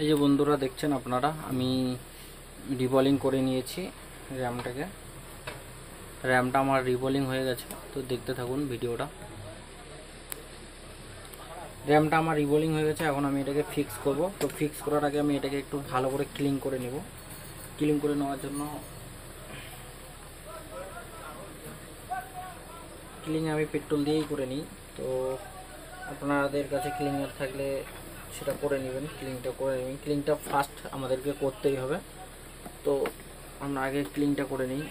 এই যে বন্ধুরা দেখছেন আপনারা, আমি রিবলিং করে নিয়েছি র্যামটা আমার রিবলিং হয়ে গেছে। তো দেখতে থাকুন ভিডিওটা। র্যামটা আমার রিবলিং হয়ে গেছে, এখন আমি এটাকে ফিক্স করব। তো ফিক্স করার আগে আমি এটাকে একটু ভালো করে ক্লিন করে নেব। ক্লিন করে নেওয়ার জন্য ক্লিন আমি পেট্রোল দিয়েই করে নিই। তো আপনাদের কাছে ক্লিনার থাকলে সেটা করে নেবেন, ক্লিনটা করে নেবেন। ক্লিনটা ফার্স্ট আমাদেরকে করতেই হবে, তো আমরা আগে ক্লিনটা করে নিই।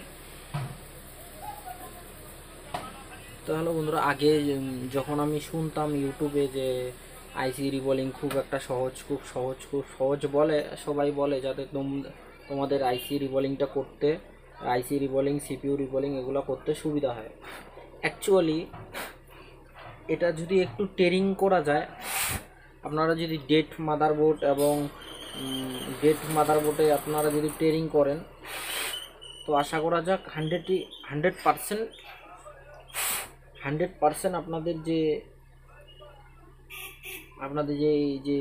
তো হ্যালো বন্ধুরা, আগে যখন আমি শুনতাম ইউটিউবে যে আইসি রিবলিং খুব একটা খুব সহজ বলে, সবাই বলে যাতে তোমাদের আইসি রিবলিংটা করতে, আইসি রিবলিং, সিপিইউ রিবলিং এগুলো করতে সুবিধা হয়। অ্যাকচুয়ালি এটা যদি একটু ট্রেনিং করা যায়, আপনারা যদি ডেট মাদারবোর্ডে আপনারা যদি ট্রেনিং করেন, তো আশা করা যাক 100% আপনাদের যে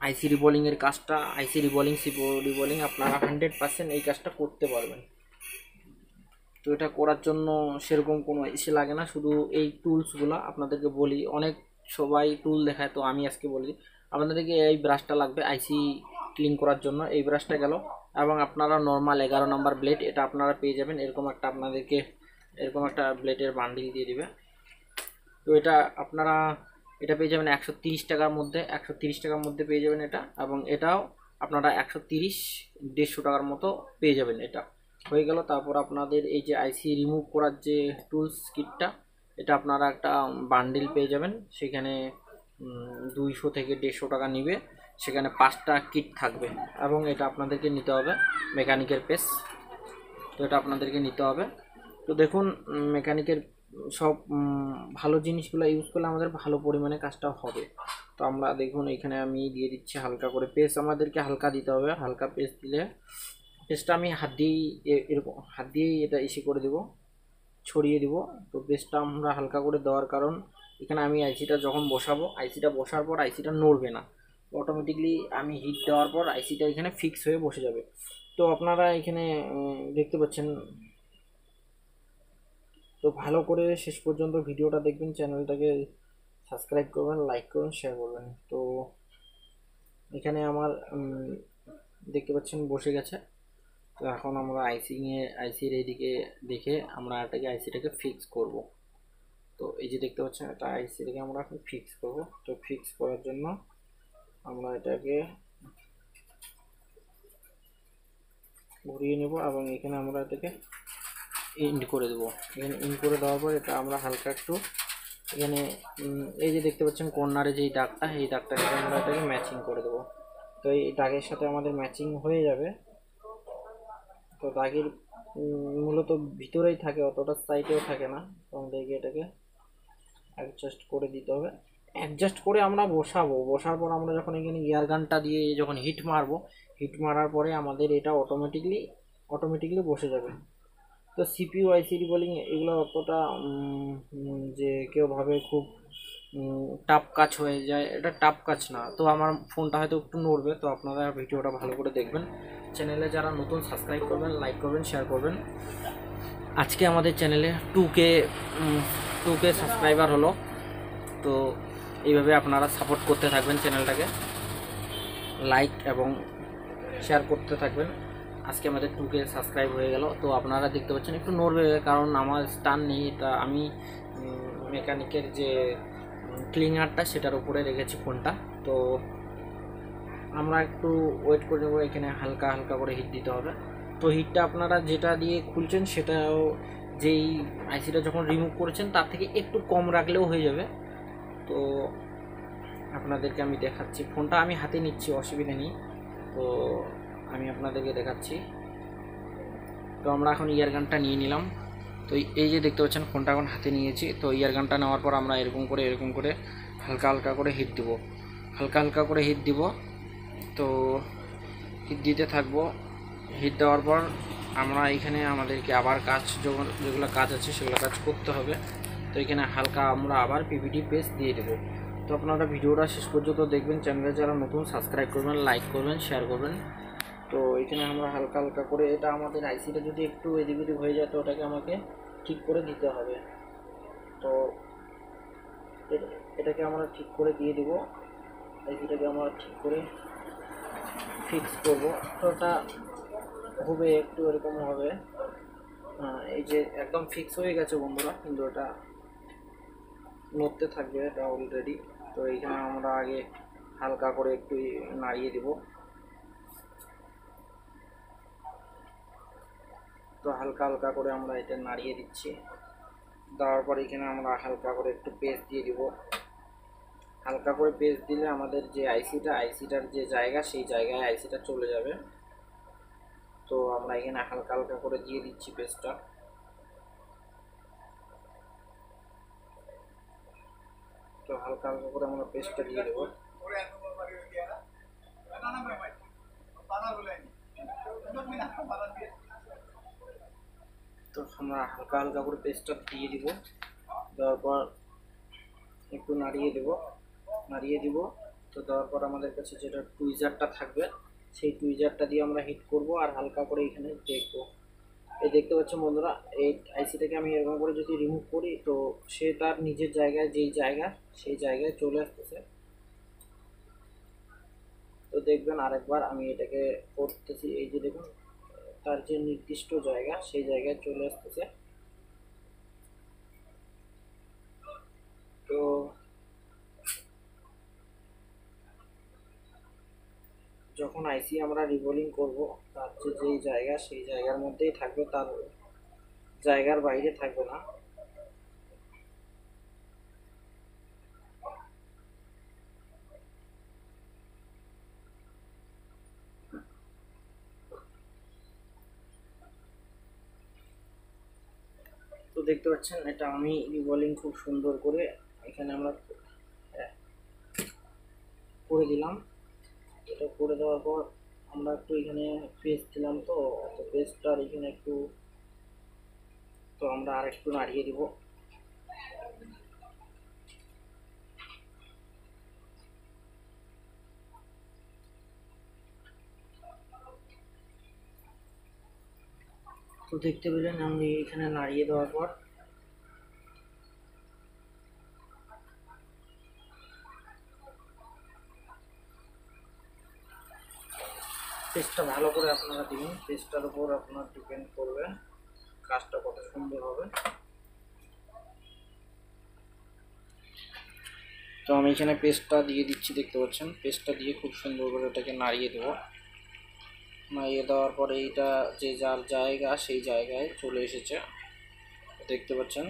আইসি রিবলিংয়ের কাজটা, আইসি রিবলিং, সিপিইউ রিবলিং, আপনারা 100% এই কাজটা করতে পারবেন। তো এটা করার জন্য সেরকম কোনো ইসে লাগে না, শুধু এই টুলসগুলো আপনাদেরকে বলি। অনেক সবাই টুল দেখায়, তো আমি আজকে বলি আপনাদেরকে এই ব্রাশটা লাগবে আইসি ক্লিন করার জন্য। এই ব্রাশটা গেল, এবং আপনারা নর্মাল 11 নম্বর ব্লেড, এটা আপনারা পেয়ে যাবেন। আপনাদেরকে এরকম একটা ব্লেডের বান্ডিল দিয়ে দিবে। তো এটা আপনারা পেয়ে যাবেন 130 টাকার মধ্যে, 130 টাকার মধ্যে পেয়ে যাবেন এটা। এবং এটাও আপনারা 130-150 টাকার মতো পেয়ে যাবেন। এটা হয়ে গেল। তারপর আপনাদের এই যে আইসি রিমুভ করার যে টুলস কিটটা, এটা আপনারা একটা বান্ডিল পেয়ে যাবেন। সেখানে 200 থেকে 150 টাকা নিবে, সেখানে 5টা কিট থাকবে। এবং এটা আপনাদেরকে নিতে হবে মেকানিকের পেস। তো এটা আপনাদেরকে নিতে হবে। তো দেখুন, মেকানিকের সব ভালো জিনিসগুলো ইউজ করলে আমাদের ভালো পরিমাণে কাজটা হবে। তো আমরা দেখুন, এখানে আমি দিয়ে দিচ্ছি হালকা করে পেস্ট। আমাদেরকে হালকা দিতে হবে, হালকা পেস্ট দিলে, পেস্টটা আমি হাত দিয়েই এটা ইসে করে দেব, ছড়িয়ে দিব। তো পেস্টটা আমরা হালকা করে দেওয়ার কারণ, এখানে আমি আইসিটা যখন বসাবো, আইসিটা বসার পর আইসিটা নড়বে না, অটোমেটিকলি আমি হিট দেওয়ার পর আইসিটা এখানে ফিক্স হয়ে বসে যাবে। তো আপনারা এখানে দেখতে পাচ্ছেন। তো ভালো করে শেষ পর্যন্ত ভিডিওটা দেখবেন, চ্যানেলটাকে সাবস্ক্রাইব করবেন, লাইক করবেন, শেয়ার করবেন। তো এখানে আমার দেখতে পাচ্ছেন বসে গেছে। তো এখন আমরা আইসির এইদিকে দেখে আমরা এটাকে আইসিটাকে ফিক্স করব। তো এই যে দেখতে পাচ্ছেন, এটা আইসিটাকে আমরা এখন ফিক্স করব। তো ফিক্স করার জন্য আমরা এটাকে ঘুরিয়ে নেব, এবং এখানে আমরা এটাকে ইন্ড করে দেবো। এখানে ইন্ড করে দেওয়ার পর এটা আমরা হালকা একটু এখানে এই যে দেখতে পাচ্ছেন কর্নারে যেই দাগটা, এই দাগটাকে আমরা এটাকে ম্যাচিং করে দেবো। তো এই দাগের সাথে আমাদের ম্যাচিং হয়ে যাবে। তো দাগের মূলত ভিতরেই থাকে, অতটা সাইডেও থাকে না। তো আমাদেরকে এটাকে অ্যাডজাস্ট করে দিতে হবে। অ্যাডজাস্ট করে আমরা বসার পর আমরা যখন এখানে এয়ার গানটা দিয়ে যখন হিট মারার পরে আমাদের এটা অটোমেটিকলি বসে যাবে। তো সিপিইউ আইসি রিবলিং এগুলো অতটা যে কেউ ভাবে খুব টাফ কাজ হয়ে যায়, এটা টাফ কাজ না। তো আমার ফোনটা হয়তো একটু নড়বে, তো আপনারা ভিডিওটা ভালো করে দেখবেন। চ্যানেলে যারা নতুন, সাবস্ক্রাইব করবেন, লাইক করবেন, শেয়ার করবেন। আজকে আমাদের চ্যানেলে 2K সাবস্ক্রাইবার হলো। তো এইভাবে আপনারা সাপোর্ট করতে থাকবেন, চ্যানেলটাকে লাইক এবং শেয়ার করতে থাকবেন। আজকে আমাদের 2K সাবস্ক্রাইব হয়ে গেল। তো আপনারা দেখতে পাচ্ছেন একটু নড়বে, কারণ আমার স্টান নেই। তা আমি মেকানিকের যে ক্লিনারটা সেটার উপরে রেখেছি ফোনটা। তো আমরা একটু ওয়েট করে নেবো, এখানে হালকা করে হিট দিতে হবে। তো হিটটা আপনারা যেটা দিয়ে খুলছেন, সেটাও যেই আইসিটা যখন রিমুভ করেছেন তার থেকে একটু কম রাখলেও হয়ে যাবে। তো আপনাদেরকে আমি দেখাচ্ছি, ফোনটা আমি হাতে নিচ্ছি, অসুবিধা নেই। তো আমি আপনাদেরকে দেখাচ্ছি। তো আমরা এখন ইয়ার গানটা নিয়ে নিলাম। তো এই যে দেখতে পাচ্ছেন ফোনটা এখন হাতে নিয়েছি। তো ইয়ার গানটা নেওয়ার পর আমরা এরকম করে হালকা করে হিট দিব, হালকা করে হিট দিব। তো হিট দিতে থাকবো। হিট দেওয়ার পর আমরা এখানে আমাদেরকে আবার যেগুলো কাজ আছে সেগুলো কাজ করতে হবে। তো এখানে হালকা আমরা আবার পিভিডি পেস্ট দিয়ে দেবো। তো আপনারা ভিডিওটা শেষ পর্যন্ত দেখবেন, চ্যানেলে যারা নতুন সাবস্ক্রাইব করবেন, লাইক করবেন, শেয়ার করবেন। তো এখানে আমরা হালকা হালকা করে, এটা আমাদের আইসিটা যদি একটু এদিক ওদিক হয়ে যায় তো ওটাকে আমাকে ঠিক করে দিতে হবে। তো এটাকে আমরা ঠিক করে দিয়ে দিব, আইসিটাকে আমরা ঠিক করে ফিক্স করব। তো ওটা হবে একটু এরকম হবে, এই যে একদম ফিক্স হয়ে গেছে বন্ধুরা, কিন্তু এটা নড়তে থাকবে এটা অলরেডি। তো এইখানে আমরা আগে হালকা করে একটু নাড়িয়ে দিব। তো হালকা হালকা করে আমরা এটা নাড়িয়ে দিচ্ছি। দেওয়ার পর এখানে আমরা হালকা করে একটু পেস্ট দিয়ে দিব। হালকা করে পেস্ট দিলে আমাদের যে আইসিটার যে জায়গা, সেই জায়গায় আইসিটা চলে যাবে। তো আমরা এখানে হালকা হালকা করে দিয়ে দিচ্ছি পেস্টটা। তো হালকা হালকা করে আমরা পেস্টটা দিয়ে দেবো। তো আমরা হালকা হালকা করে পেস্টটা দিয়ে দিব। দেওয়ার পর একটু নাড়িয়ে দিব। তো দেওয়ার পর আমাদের কাছে যেটা টুইজারটা থাকবে, সেই টুইজারটা দিয়ে আমরা হিট করব আর হালকা করে এখানে দেখবো। এই দেখতে পাচ্ছেন বন্ধুরা, এই আইসিটাকে আমি এরকম করে যদি রিমুভ করি তো সে তার নিজের জায়গায়, যেই জায়গা সেই জায়গায় চলে আসতেছে। তো দেখবেন আরেকবার আমি এটাকে করতেছি, এই যে দেখুন তার যে নির্দিষ্ট জায়গা সেই জায়গায় চলে আসতেছে। তো যখন আইসি আমরা রিবোলিং করব, তার যেই জায়গা সেই জায়গার মধ্যেই থাকবে, তার জায়গার বাইরে থাকবে না। তো দেখতে পাচ্ছেন এটা আমি রিবোলিং খুব সুন্দর করে এখানে আমরা করে দিলাম। এটা করে দেওয়ার পর আমরা একটু এখানে পেস্ট দিলাম, তো পেস্টটার এখানে একটু, তো আমরা আর একটু নাড়িয়ে দিব। তো দেখতে পেলেন আমি এখানে নাড়িয়ে দেওয়ার পর পেস্টটা ভালো করে আপনারা দিন, পেস্টটার উপর আপনার ডিপেন্ড করবে কাজটা কত সুন্দর হবে। তো আমি এখানে পেস্টটা দিয়ে দিচ্ছি, দেখতে পাচ্ছেন পেস্টটা দিয়ে খুব সুন্দর করে এটাকে নাড়িয়ে দেবো। নাড়িয়ে দেওয়ার পরে এইটা যে যার জায়গা সেই জায়গায় চলে এসেছে, দেখতে পাচ্ছেন।